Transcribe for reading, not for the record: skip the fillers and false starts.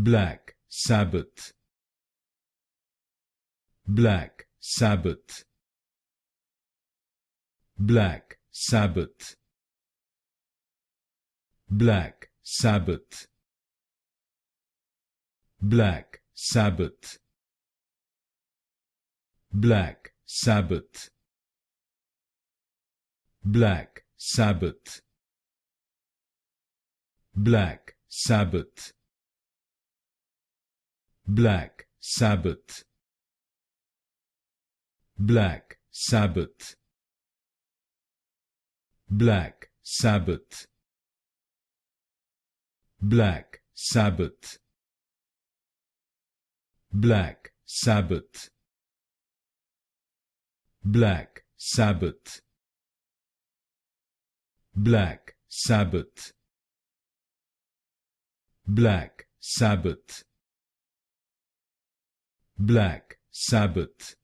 Black Sabbath, Black Sabbath, Black Sabbath, Black Sabbath, Black Sabbath, Black Sabbath, Black Sabbath, Black Sabbath, Black Sabbath, Black Sabbath, Black Sabbath, Black Sabbath, Black Sabbath, Black Sabbath, Black Sabbath, Black Sabbath, Black Sabbath,